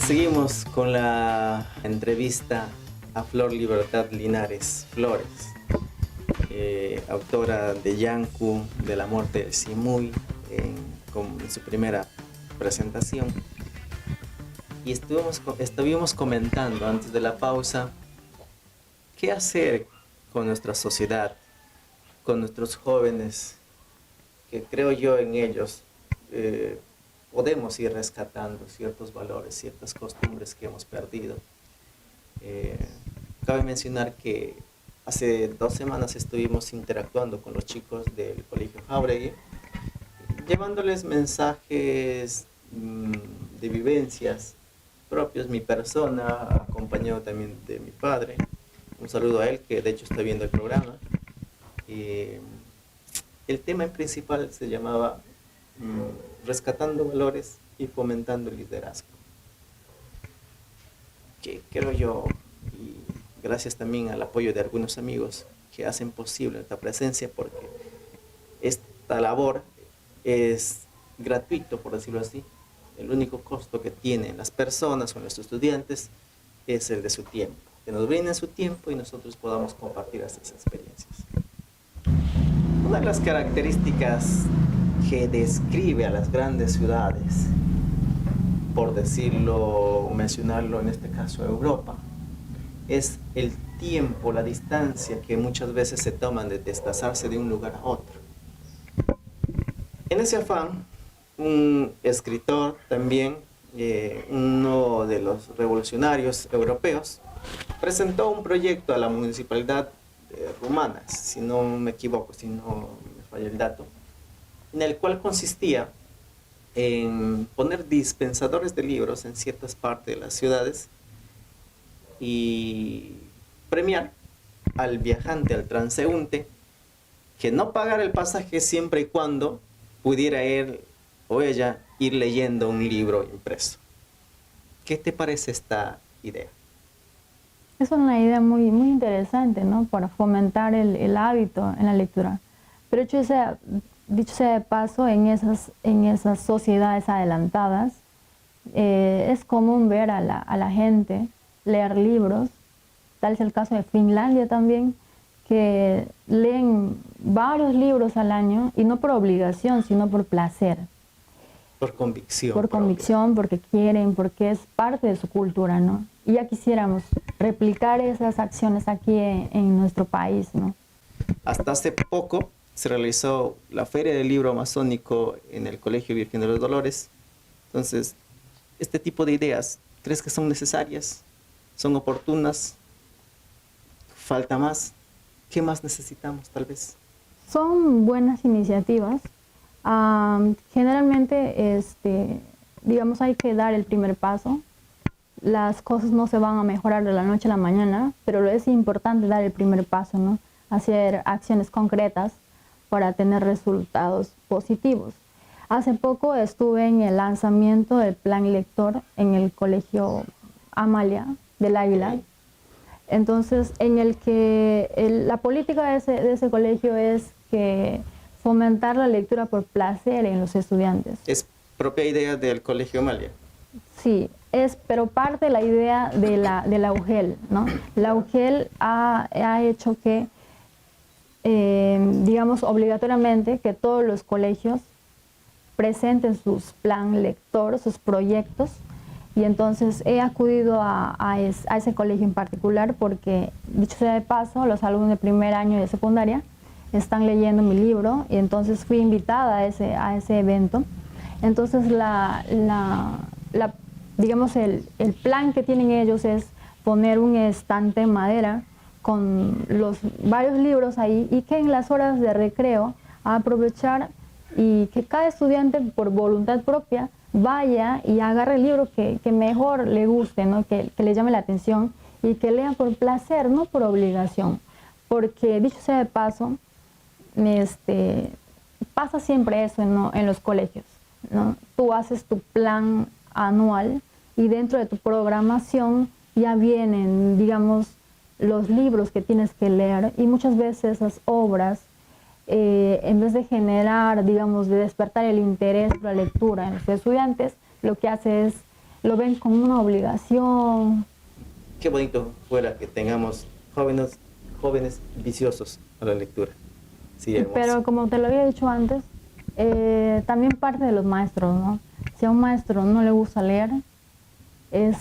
Seguimos con la entrevista a Flor Libertad Linares Flores, autora de Yanku, de la muerte de Simuy, en su primera presentación. Y estuvimos comentando antes de la pausa qué hacer con nuestra sociedad, con nuestros jóvenes, que creo yo en ellos podemos ir rescatando ciertos valores, ciertas costumbres que hemos perdido. Cabe mencionar que hace 2 semanas estuvimos interactuando con los chicos del Colegio Jáuregui, llevándoles mensajes de vivencias propios, mi persona, acompañado también de mi padre. Un saludo a él, que de hecho está viendo el programa. El tema principal se llamaba rescatando valores y fomentando el liderazgo. Que creo yo, y gracias también al apoyo de algunos amigos que hacen posible esta presencia, porque esta labor es gratuito, por decirlo así. El único costo que tienen las personas o nuestros estudiantes es el de su tiempo, que nos brinden su tiempo y nosotros podamos compartir estas experiencias. Una de las características que describe a las grandes ciudades, por decirlo, mencionarlo en este caso Europa, es el tiempo, la distancia que muchas veces se toman de desplazarse de un lugar a otro. En ese afán, un escritor también, uno de los revolucionarios europeos, presentó un proyecto a la municipalidad rumana, si no me equivoco, si no me falla el dato, en el cual consistía en poner dispensadores de libros en ciertas partes de las ciudades y premiar al viajante, al transeúnte, que no pagara el pasaje siempre y cuando pudiera él o ella ir leyendo un libro impreso. ¿Qué te parece esta idea? Es una idea muy, muy interesante, ¿no? Para fomentar el hábito en la lectura. Pero dicho sea de paso, en esas sociedades adelantadas, es común ver a la gente leer libros. Tal es el caso de Finlandia también, que leen varios libros al año, y no por obligación, sino por placer. Por convicción. Por convicción, porque quieren, porque es parte de su cultura, ¿no? Y ya quisiéramos replicar esas acciones aquí en nuestro país, ¿no? Hasta hace poco se realizó la Feria del Libro Amazónico en el Colegio Virgen de los Dolores. Entonces, este tipo de ideas, ¿crees que son necesarias? ¿Son oportunas? ¿Falta más? ¿Qué más necesitamos, tal vez? Son buenas iniciativas. Generalmente, digamos, hay que dar el primer paso. Las cosas no se van a mejorar de la noche a la mañana, pero es importante dar el primer paso, ¿no? Hacer acciones concretas para tener resultados positivos. Hace poco estuve en el lanzamiento del plan lector en el Colegio Amalia del Águila. Entonces, en el que la política de ese colegio es que fomentar la lectura por placer en los estudiantes. ¿Es propia idea del Colegio Amalia? Sí, pero parte de la idea de la UGEL, ¿no? La UGEL ha hecho que, digamos, obligatoriamente, que todos los colegios presenten sus plan lector, sus proyectos, y entonces he acudido a ese colegio en particular porque, dicho sea de paso, los alumnos de primer año de secundaria están leyendo mi libro, y entonces fui invitada a ese evento. Entonces, digamos, el plan que tienen ellos es poner un estante en madera con los varios libros ahí, y que en las horas de recreo aprovechar y que cada estudiante por voluntad propia vaya y agarre el libro que mejor le guste, ¿no? Que le llame la atención, y que lea por placer, no por obligación. Porque, dicho sea de paso, pasa siempre eso en los colegios, ¿no? Tú haces tu plan anual y dentro de tu programación ya vienen, digamos, los libros que tienes que leer, y muchas veces esas obras, en vez de generar, digamos, de despertar el interés por la lectura en los estudiantes, lo que hace es, lo ven como una obligación. Qué bonito fuera que tengamos jóvenes viciosos a la lectura. Sí, pero como te lo había dicho antes, también parte de los maestros, ¿no? Si a un maestro no le gusta leer, es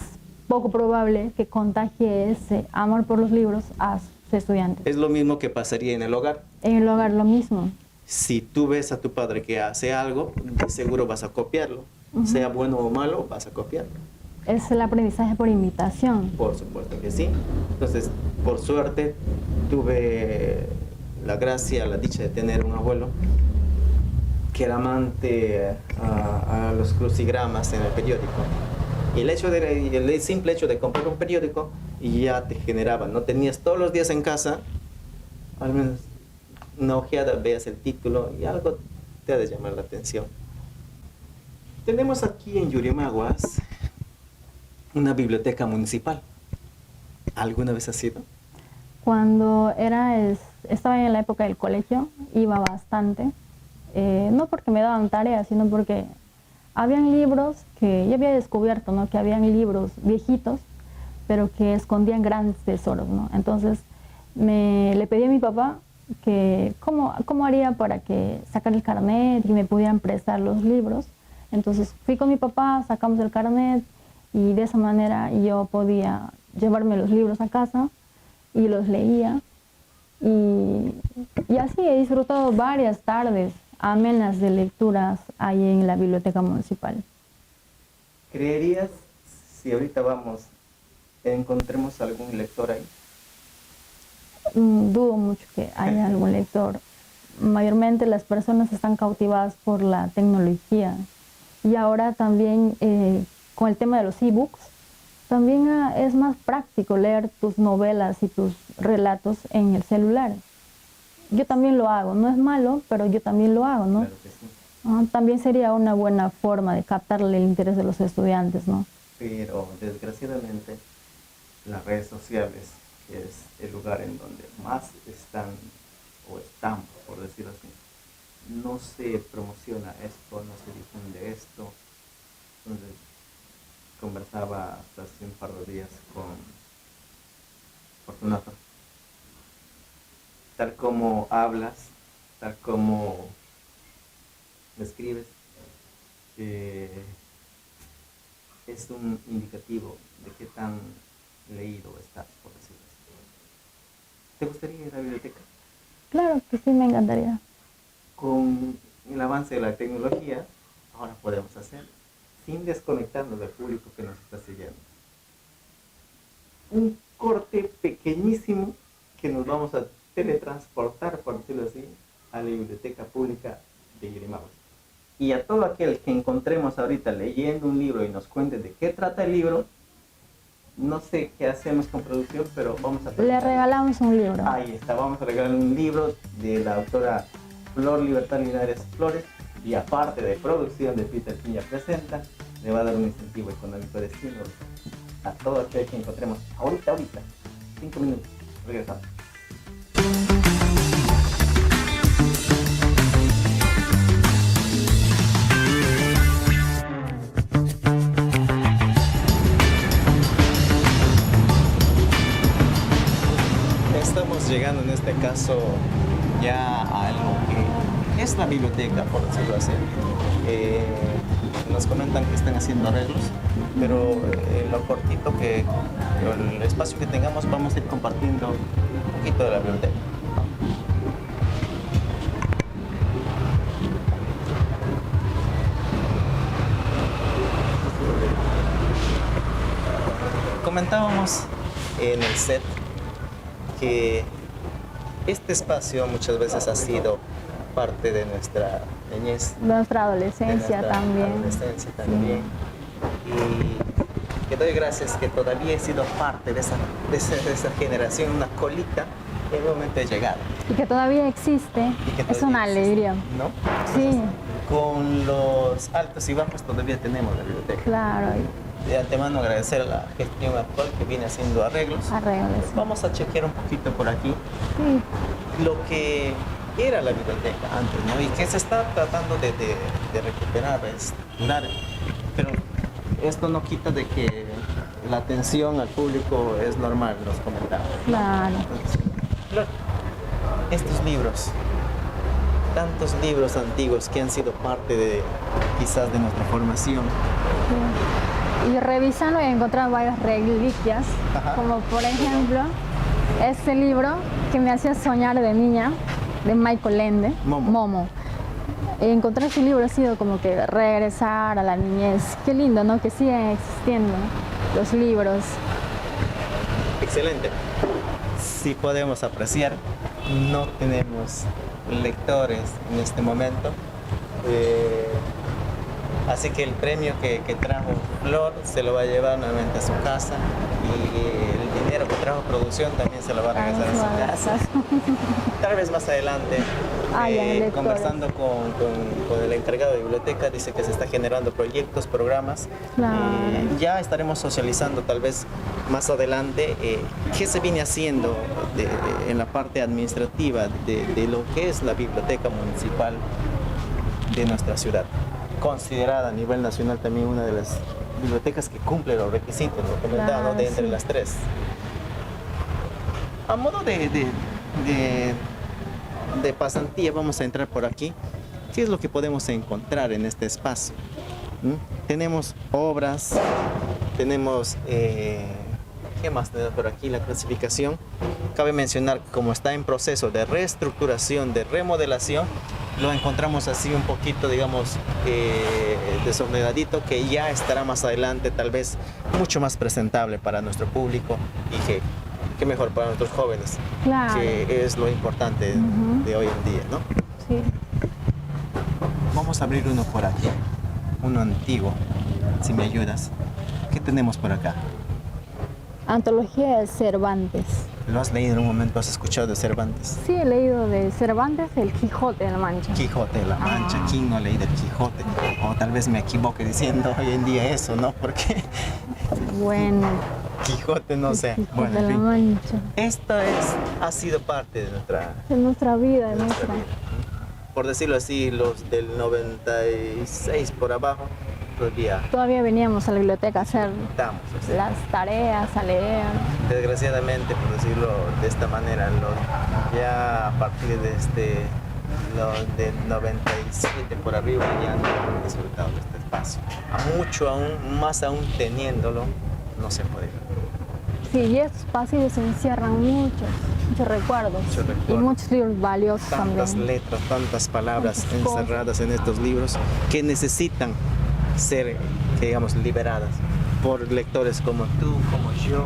poco probable que contagie ese amor por los libros a sus estudiantes. Es lo mismo que pasaría en el hogar. En el hogar lo mismo. Si tú ves a tu padre que hace algo, de seguro vas a copiarlo. Sea bueno o malo, vas a copiarlo. Es el aprendizaje por imitación. Por supuesto que sí. Entonces, por suerte, tuve la gracia, la dicha de tener un abuelo que era amante a los crucigramas en el periódico. Y el simple hecho de comprar un periódico ya te generaba, no tenías todos los días en casa, al menos una ojeada, veas el título y algo te ha de llamar la atención. Tenemos aquí en Yurimaguas una biblioteca municipal. ¿Alguna vez has ido? Cuando estaba en la época del colegio, iba bastante, no porque me daban tareas, sino porque habían libros que yo había descubierto, ¿no? Que habían libros viejitos, pero que escondían grandes tesoros, ¿no? Entonces le pedí a mi papá que cómo haría para que sacar el carnet y me pudieran prestar los libros. Entonces fui con mi papá, sacamos el carnet, y de esa manera yo podía llevarme los libros a casa y los leía. Y así he disfrutado varias tardes amenas de lecturas ahí en la biblioteca municipal. ¿Creerías, si ahorita vamos, encontremos algún lector ahí? Dudo mucho que haya algún lector. Mayormente las personas están cautivadas por la tecnología y ahora también con el tema de los ebooks, también es más práctico leer tus novelas y tus relatos en el celular. Yo también lo hago, no es malo, pero yo también lo hago, ¿no? Claro que sí. También sería una buena forma de captarle el interés de los estudiantes, ¿no? Pero desgraciadamente las redes sociales, que es el lugar en donde más están, o están, por decirlo así, no se promociona esto, no se difunde esto. Entonces, conversaba hasta hace un par de días con Fortunato. Tal como hablas, tal como escribes, es un indicativo de qué tan leído estás, por decirlo así. ¿Te gustaría ir a la biblioteca? Claro que sí, me encantaría. Con el avance de la tecnología, ahora podemos hacer, sin desconectarnos del público que nos está siguiendo, un corte pequeñísimo que nos vamos a teletransportar, por decirlo así, a la biblioteca pública de Yurimaguas. Y a todo aquel que encontremos ahorita leyendo un libro y nos cuente de qué trata el libro, no sé qué hacemos con producción, pero vamos a... Le regalamos un libro. Ahí está, vamos a regalar un libro de la autora Flor Libertad Linares Flores, y aparte de producción de Peter Piña Presenta, le va a dar un incentivo económico de 100 euros a todo aquel que encontremos ahorita, 5 minutos, regresamos. Estamos llegando en este caso ya a algo que es la biblioteca, por decirlo así. Nos comentan que están haciendo arreglos, pero lo cortito el espacio que tengamos, vamos a ir compartiendo un poquito de la biblioteca. Comentábamos en el set que este espacio muchas veces ha sido parte de nuestra niñez, Nuestra adolescencia también. Y que doy gracias que todavía he sido parte de esa generación, una colita que en un momento he llegado. Y que todavía existe, es una alegría. ¿No? Sí. Con los altos y bajos todavía tenemos la biblioteca. Claro. De antemano agradecer a la gestión actual que viene haciendo arreglos. Vamos a chequear un poquito por aquí lo que era la biblioteca antes, ¿no? Y que se está tratando de recuperar, reestructurar. Pero esto no quita de que la atención al público es normal, los comentarios. Claro. Entonces, estos libros, tantos libros antiguos que han sido parte de quizás de nuestra formación. Y revisando he encontrado varias reliquias, como por ejemplo este libro que me hacía soñar de niña, de Michael Ende, Momo. Encontrar este libro ha sido como que regresar a la niñez. Qué lindo, ¿no? Que siguen existiendo los libros. Excelente. Si podemos apreciar, no tenemos lectores en este momento. Así que el premio que trajo Flor se lo va a llevar nuevamente a su casa, y el dinero que trajo producción también se lo va a regresar a su casa. Tal vez más adelante, conversando con el encargado de biblioteca, dice que se está generando proyectos, programas. Claro. Ya estaremos socializando tal vez más adelante qué se viene haciendo en la parte administrativa de lo que es la biblioteca municipal de nuestra ciudad, considerada a nivel nacional también una de las bibliotecas que cumple los requisitos, lo comentaba, ¿no? De entre las tres. A modo de pasantía, vamos a entrar por aquí. ¿Qué es lo que podemos encontrar en este espacio? Tenemos obras, tenemos... ¿qué más tenemos por aquí? La clasificación. Cabe mencionar que como está en proceso de reestructuración, de remodelación, lo encontramos así un poquito, digamos, desordenadito, que ya estará más adelante tal vez mucho más presentable para nuestro público, y que mejor para nuestros jóvenes, claro, que es lo importante de hoy en día, ¿no? Sí. Vamos a abrir uno por aquí. uno antiguo, si me ayudas. ¿Qué tenemos por acá? Antología de Cervantes. ¿Lo has leído en un momento? ¿Has escuchado de Cervantes? Sí, he leído de Cervantes El Quijote de la Mancha. Quijote de la Mancha. ¿Quién no ha leído el Quijote? O tal vez me equivoque diciendo hoy en día eso, ¿no? Porque Bueno, Quijote, no sé. Quijote Bueno, de en la fin. Mancha. Esta ha sido parte de De nuestra vida, de nuestra nuestra. vida. Por decirlo así, los del 96 por abajo, Todavía veníamos a la biblioteca a hacer estamos. Así. las tareas, a leer. Desgraciadamente, por decirlo de esta manera, ya a partir de los del 97 por arriba ya no han disfrutado de este espacio. A mucho aún, más aún teniéndolo, no se puede. Sí, y estos pasillos se encierran muchos recuerdos. Muchos recuerdos. Y muchos libros valiosos Tantas también. letras, tantas palabras Muchas cosas. encerradas en estos libros que necesitan ser, digamos, liberadas por lectores como tú, como yo,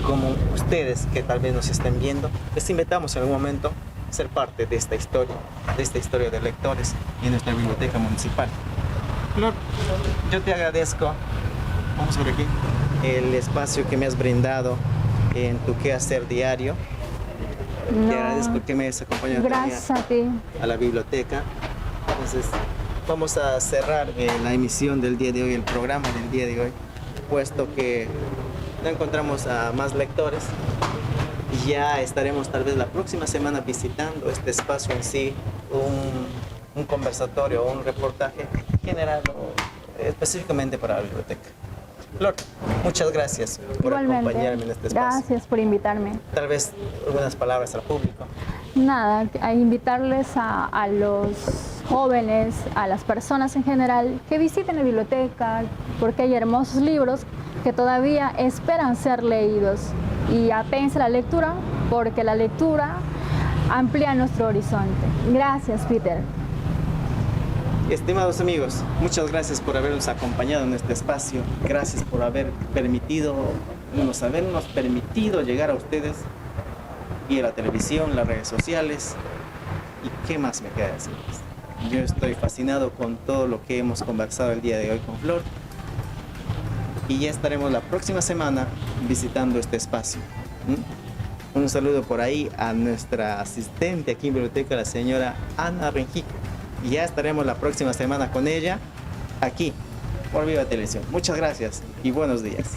como ustedes que tal vez nos estén viendo. Les invitamos en algún momento a ser parte de esta historia de lectores y en nuestra biblioteca municipal. Flor, yo te agradezco, vamos por aquí, el espacio que me has brindado en tu quehacer diario. Te agradezco que me hayas acompañado Gracias también a ti. a la biblioteca. Entonces, vamos a cerrar la emisión del día de hoy, el programa del día de hoy, puesto que no encontramos a más lectores. Ya estaremos tal vez la próxima semana visitando este espacio en sí, un conversatorio o un reportaje generado específicamente para la biblioteca. Flor, muchas gracias por acompañarme en este espacio. Gracias por invitarme. Tal vez algunas palabras al público. Nada, a invitarles a los jóvenes, a las personas en general, que visiten la biblioteca, porque hay hermosos libros que todavía esperan ser leídos. Y aténganse a la lectura, porque la lectura amplía nuestro horizonte. Gracias, Peter. Estimados amigos, muchas gracias por habernos acompañado en este espacio. Gracias por habernos permitido llegar a ustedes vía la televisión, las redes sociales. ¿Y qué más me queda decirles? Yo estoy fascinado con todo lo que hemos conversado el día de hoy con Flor. Y ya estaremos la próxima semana visitando este espacio. Un saludo por ahí a nuestra asistente aquí en biblioteca, la señora Ana Renjico. Y ya estaremos la próxima semana con ella aquí por Viva Televisión. Muchas gracias y buenos días.